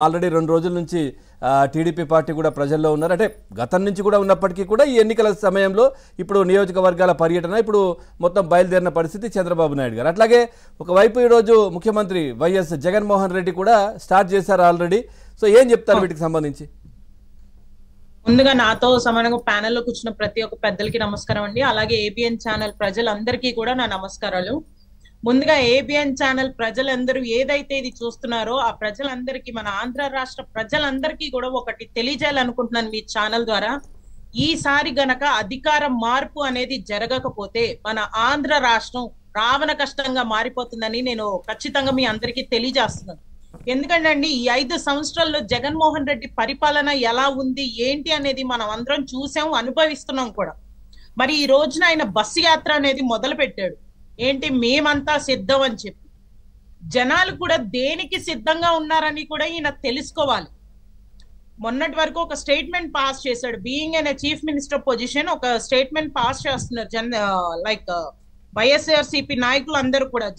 Already 2 రోజుల నుంచి TDP party కూడా ప్రజల్లో ఉన్నారు. అంటే గతం నుంచి కూడా ఉన్నప్పటికీ కూడా ఈ ఎన్నికల సమయంలో ఇప్పుడు నియోజకవర్గాల పర్యటన ఇప్పుడు మొత్తం బయలుదేరిన పరిస్థితి చంద్రబాబు నాయుడు గారు. అట్లాగే ఒకవైపు ఈరోజు ముఖ్యమంత్రి వైఎస్ జగన్మోహన్ రెడ్డి కూడా స్టార్ట్ చేశారు ఆల్రెడీ. సో ఏం చెప్తారు వీటికి సంబంధించి? ముందుగా నాతో సమానంగా ప్యానెల్లో కూర్చున్న ప్రతి ఒక్క పెద్దలకి నమస్కారం అండి. అలాగే ఏబిఎన్ ఛానల్ ప్రజలందరికీ కూడా నా నమస్కారాలు. ముందుగా ఏబిఎన్ ఛానల్ ప్రజలందరూ ఏదైతే ఇది చూస్తున్నారో ఆ ప్రజలందరికీ, మన ఆంధ్ర రాష్ట్ర ప్రజలందరికీ కూడా ఒకటి తెలియజేయాలనుకుంటున్నాను మీ ఛానల్ ద్వారా. ఈసారి గనక అధికార మార్పు అనేది జరగకపోతే మన ఆంధ్ర రాష్ట్రం రావణ కష్టంగా మారిపోతుందని నేను ఖచ్చితంగా మీ అందరికీ తెలియజేస్తున్నాను. ఎందుకంటే అండి, ఈ 5 సంవత్సరాల్లో జగన్మోహన్ రెడ్డి పరిపాలన ఎలా ఉంది ఏంటి అనేది మనం అందరం చూసాం, అనుభవిస్తున్నాం కూడా. మరి ఈ రోజున ఆయన బస్సు యాత్ర అనేది మొదలు పెట్టాడు. ఏంటి, మేమంతా సిద్ధం అని చెప్పి. జనాలు కూడా దేనికి సిద్ధంగా ఉన్నారని కూడా ఈయన తెలుసుకోవాలి. మొన్నటి వరకు ఒక స్టేట్మెంట్ పాస్ చేశాడు. Being an chief minister position ఒక స్టేట్మెంట్ పాస్ చేస్తున్నారు లైక్ వైఎస్ఆర్సీపీ నాయకులు అందరూ కూడా.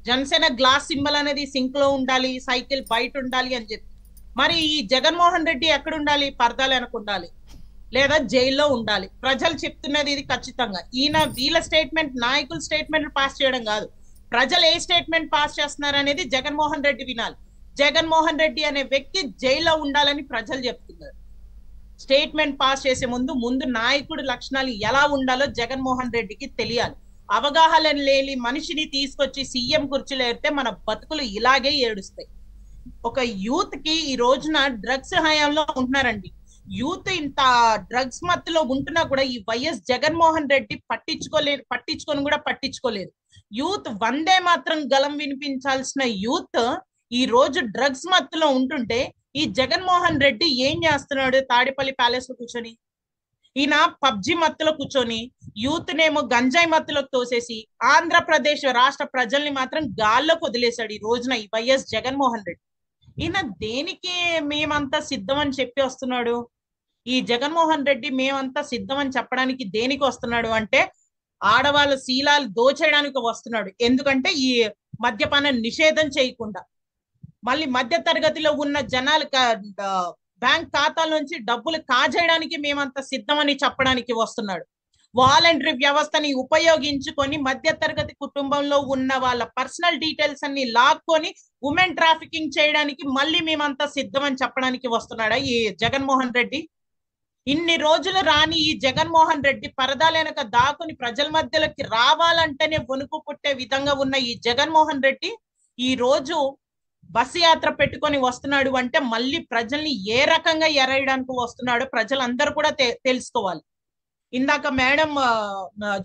జనసేన గ్లాస్ సింబల్ అనేది సింక్ లో ఉండాలి, సైకిల్ బయట ఉండాలి అని చెప్పి. మరి ఈ జగన్మోహన్ రెడ్డి ఎక్కడ ఉండాలి? పరదాలు వెనక ఉండాలి లేదా జైల్లో ఉండాలి. ప్రజలు చెప్తున్నది ఇది ఖచ్చితంగా. ఈయన వీళ్ళ స్టేట్మెంట్, నాయకుల స్టేట్మెంట్ పాస్ చేయడం కాదు, ప్రజలు ఏ స్టేట్మెంట్ పాస్ చేస్తున్నారు అనేది జగన్మోహన్ రెడ్డి వినాలి. జగన్మోహన్ రెడ్డి అనే వ్యక్తి జైల్లో ఉండాలని ప్రజలు చెప్తున్నారు. స్టేట్మెంట్ పాస్ చేసే ముందు నాయకుడి లక్షణాలు ఎలా ఉండాలో జగన్మోహన్ రెడ్డికి తెలియాలి. అవగాహన లేని మనిషిని తీసుకొచ్చి సీఎం కుర్చీలో ఏరితే మన బతుకులు ఇలాగే ఏడుస్తాయి. ఒక యూత్ కి ఈ రోజున డ్రగ్స్ హయాంలో ఉంటున్నారండి. యూత్ ఇంత డ్రగ్స్ మత్తులో ఉంటున్నా కూడా ఈ వైఎస్ జగన్మోహన్ రెడ్డి పట్టించుకోలేదు. యూత్ వందే మాత్రం గలం వినిపించాల్సిన యూత్ ఈ రోజు డ్రగ్స్ మత్తులో ఉంటుంటే ఈ జగన్మోహన్ రెడ్డి ఏం చేస్తున్నాడు? తాడేపల్లి ప్యాలెస్ లో కూర్చొని, ఈయన పబ్జి మత్తులో కూర్చొని యూత్ నేమో గంజాయి మత్తులోకి తోసేసి ఆంధ్రప్రదేశ్ రాష్ట్ర ప్రజల్ని మాత్రం గాల్లోకి వదిలేశాడు ఈ రోజున ఈ వైఎస్ జగన్మోహన్ రెడ్డి. ఈయన దేనికి మేమంతా సిద్ధం అని చెప్పి వస్తున్నాడు? ఈ జగన్మోహన్ రెడ్డి మేమంతా సిద్ధం అని చెప్పడానికి దేనికి వస్తున్నాడు అంటే ఆడవాళ్ళ శీలాలు దోచేయడానికి వస్తున్నాడు. ఎందుకంటే ఈ మద్యపాన నిషేధం చేయకుండా మళ్ళీ మధ్య తరగతిలో ఉన్న జనాలు బ్యాంక్ ఖాతాల నుంచి డబ్బులు కాజేయడానికి మేమంతా సిద్ధమని చెప్పడానికి వస్తున్నాడు. వాలంటరీ వ్యవస్థని ఉపయోగించుకొని మధ్య తరగతి కుటుంబంలో ఉన్న వాళ్ళ పర్సనల్ డీటెయిల్స్ అన్ని లాక్కొని ఉమెన్ ట్రాఫికింగ్ చేయడానికి మళ్ళీ మేమంతా సిద్ధం అని చెప్పడానికి వస్తున్నాడా ఈ జగన్మోహన్ రెడ్డి? ఇన్ని రోజులు రాని ఈ జగన్మోహన్ రెడ్డి పరదాలెనక దాకుని ప్రజల మధ్యలోకి రావాలంటేనే వణుకు పుట్టే విధంగా ఉన్న ఈ జగన్మోహన్ రెడ్డి ఈ రోజు బస్సు యాత్ర పెట్టుకొని వస్తున్నాడు అంటే మళ్ళీ ప్రజల్ని ఏ రకంగా ఎరేయడానికి వస్తున్నాడో ప్రజలందరూ కూడా తెలుసుకోవాలి. ఇందాక మేడం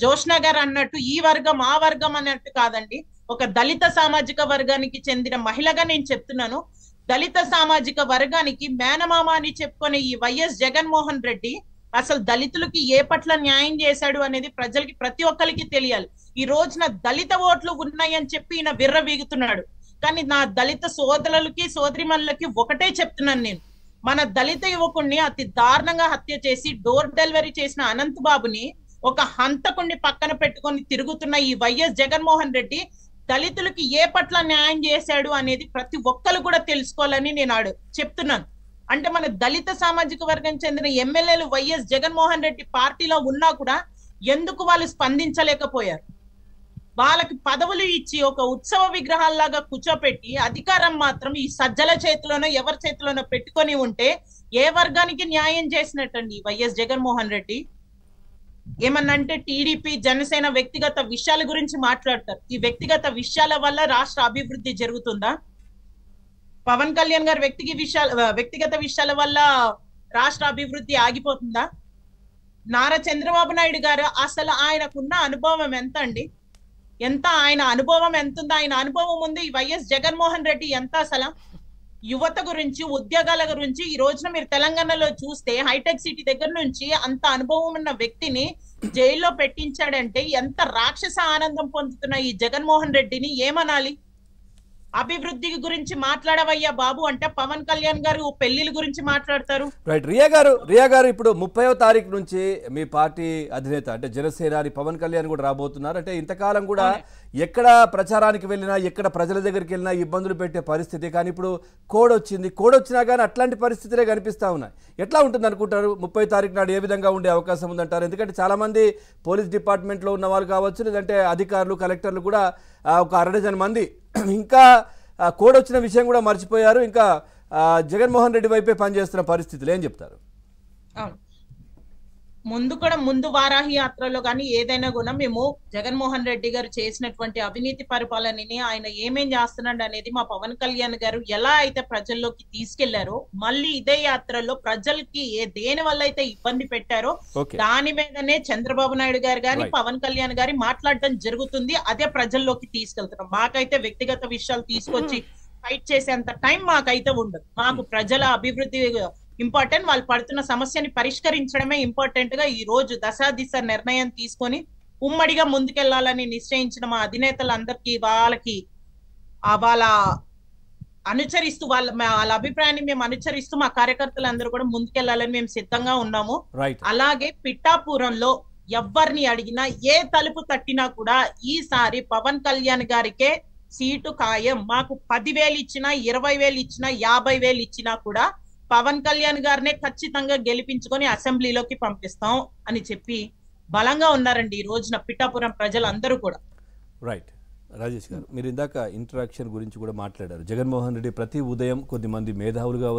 జోష్నా గారు అన్నట్టు ఈ వర్గం ఆ వర్గం అన్నట్టు కాదండి. ఒక దళిత సామాజిక వర్గానికి చెందిన మహిళగా నేను చెప్తున్నాను. దళిత సామాజిక వర్గానికి మేనమామ అని చెప్పుకునే ఈ వైఎస్ జగన్మోహన్ రెడ్డి అసలు దళితులకి ఏ పట్ల న్యాయం చేశాడు అనేది ప్రజలకి ప్రతి ఒక్కరికి తెలియాలి. ఈ రోజున దళిత ఓట్లు ఉన్నాయని చెప్పి ఈయన విర్రవీగుతున్నాడు. కానీ నా దళిత సోదరులకి సోదరిమణులకి ఒకటే చెప్తున్నాను నేను, మన దళిత యువకుడిని అతి దారుణంగా హత్య చేసి డోర్ డెలివరీ చేసిన అనంత్ బాబుని ఒక హంతకుడిని పక్కన పెట్టుకొని తిరుగుతున్న ఈ వైఎస్ జగన్మోహన్ రెడ్డి దళితులకి ఏ పట్ల న్యాయం చేశాడు అనేది ప్రతి ఒక్కరు కూడా తెలుసుకోవాలని నేను చెప్తున్నాను. అంటే మన దళిత సామాజిక వర్గం చెందిన ఎమ్మెల్యేలు వైఎస్ జగన్మోహన్ రెడ్డి పార్టీలో ఉన్నా కూడా ఎందుకు వాళ్ళు స్పందించలేకపోయారు? వాళ్ళకి పదవులు ఇచ్చి ఒక ఉత్సవ విగ్రహాల్లాగా కూర్చోపెట్టి అధికారం మాత్రం ఈ సజ్జల చేతిలోనో ఎవరి చేతిలోనో పెట్టుకొని ఉంటే ఏ వర్గానికి న్యాయం చేసినట్టండి వైఎస్ జగన్మోహన్ రెడ్డి? ఏమన్నంటే టీడీపీ జనసేన వ్యక్తిగత విషయాల గురించి మాట్లాడతారు. ఈ వ్యక్తిగత విషయాల వల్ల రాష్ట్ర అభివృద్ధి జరుగుతుందా? పవన్ కళ్యాణ్ గారు వ్యక్తిగత విషయాల వల్ల రాష్ట్ర అభివృద్ధి ఆగిపోతుందా? నారా చంద్రబాబు నాయుడు గారు అసలు ఆయనకున్న అనుభవం ఎంత అండి? ఆయన అనుభవం ఎంత ఉంది? ఆయన అనుభవం ఉంది ఈ వైఎస్ జగన్మోహన్ రెడ్డి ఎంత? అసలు యువత గురించి, ఉద్యోగాల గురించి ఈ రోజున మీరు తెలంగాణలో చూస్తే హైటెక్ సిటీ దగ్గర నుంచి అంత అనుభవం ఉన్న వ్యక్తిని జైల్లో పెట్టించాడంటే ఎంత రాక్షస ఆనందం పొందుతున్న ఈ జగన్మోహన్ రెడ్డిని ఏమనాలి? అభివృద్ధి గురించి మాట్లాడవయ్యా బాబు అంటే పవన్ కళ్యాణ్ గారు పెళ్లిల గురించి మాట్లాడతారు. రైట్. రియా గారు ఇప్పుడు 30వ తారీఖు నుంచి మీ పార్టీ అధినేత అంటే జనసేనాని పవన్ కళ్యాణ్ కూడా రాబోతున్నారు. అంటే ఇంతకాలం కూడా ఎక్కడ ప్రచారానికి వెళ్ళినా ఎక్కడ ప్రజల దగ్గరికి వెళ్ళినా ఇబ్బందులు పెట్టే పరిస్థితి. కానీ ఇప్పుడు కోడ్ వచ్చినా కానీ అట్లాంటి పరిస్థితులే కనిపిస్తూ ఉన్నాయి. ఎట్లా ఉంటుంది అనుకుంటారు? 30 తారీఖు నాడు ఏ విధంగా ఉండే అవకాశం ఉందంటారు? ఎందుకంటే చాలామంది పోలీస్ డిపార్ట్మెంట్లో ఉన్న వాళ్ళు కావచ్చు, లేదంటే అధికారులు, కలెక్టర్లు కూడా ఒక 1/2 డజన్ మంది ఇంకా కోడ్ వచ్చిన విషయం కూడా మర్చిపోయారు. ఇంకా జగన్మోహన్ రెడ్డి వైపే పనిచేస్తున్న పరిస్థితులు ఏం చెప్తారు? ముందు వారాహి యాత్రలో కానీ ఏదైనా కూడా మేము జగన్మోహన్ రెడ్డి గారు చేసినటువంటి అవినీతి పరిపాలనని, ఆయన ఏమేం చేస్తున్నాడు అనేది మా పవన్ కళ్యాణ్ గారు ఎలా అయితే ప్రజల్లోకి తీసుకెళ్లారో, మళ్ళీ ఇదే యాత్రలో ప్రజలకి దేని వల్ల అయితే ఇబ్బంది పెట్టారో దాని మీదనే చంద్రబాబు నాయుడు గారు గాని పవన్ కళ్యాణ్ గారి మాట్లాడడం జరుగుతుంది. అదే ప్రజల్లోకి తీసుకెళ్తున్నాం. మాకైతే వ్యక్తిగత విషయాలు తీసుకొచ్చి ఫైట్ చేసేంత టైం మాకైతే ఉండదు. మాకు ప్రజల అభివృద్ధి ఇంపార్టెంట్, వాళ్ళు పడుతున్న సమస్యని పరిష్కరించడమే ఇంపార్టెంట్ గా ఈ రోజు దశాదిశ నిర్ణయం తీసుకొని ఉమ్మడిగా ముందుకెళ్లాలని నిశ్చయించిన మా అధినేతలందరికీ వాళ్ళ అనుసరిస్తూ వాళ్ళ అభిప్రాయాన్ని మేము అనుసరిస్తూ మా కార్యకర్తలందరూ కూడా ముందుకెళ్లాలని మేము సిద్ధంగా ఉన్నాము. అలాగే పిఠాపురంలో ఎవరిని అడిగినా ఏ తలుపు తట్టినా కూడా ఈసారి పవన్ కళ్యాణ్ గారికే సీటు ఖాయం. మాకు 10,000 ఇచ్చినా, 20,000 ఇచ్చినా, 50,000 ఇచ్చినా కూడా పవన్ కళ్యాణ్ గారినే ఖచ్చితంగా గెలిపించుకొని అసెంబ్లీలోకి పంపిస్తాం అని చెప్పి బలంగా ఉన్నారండి ఈ రోజున పిఠాపురం ప్రజలందరూ కూడా. రైట్. రాజేష్ గారు, మీరు ఇందాక ఇంటరాక్షన్ గురించి కూడా మాట్లాడారు. జగన్మోహన్ రెడ్డి ప్రతి ఉదయం కొద్దిమంది మేధావులుగా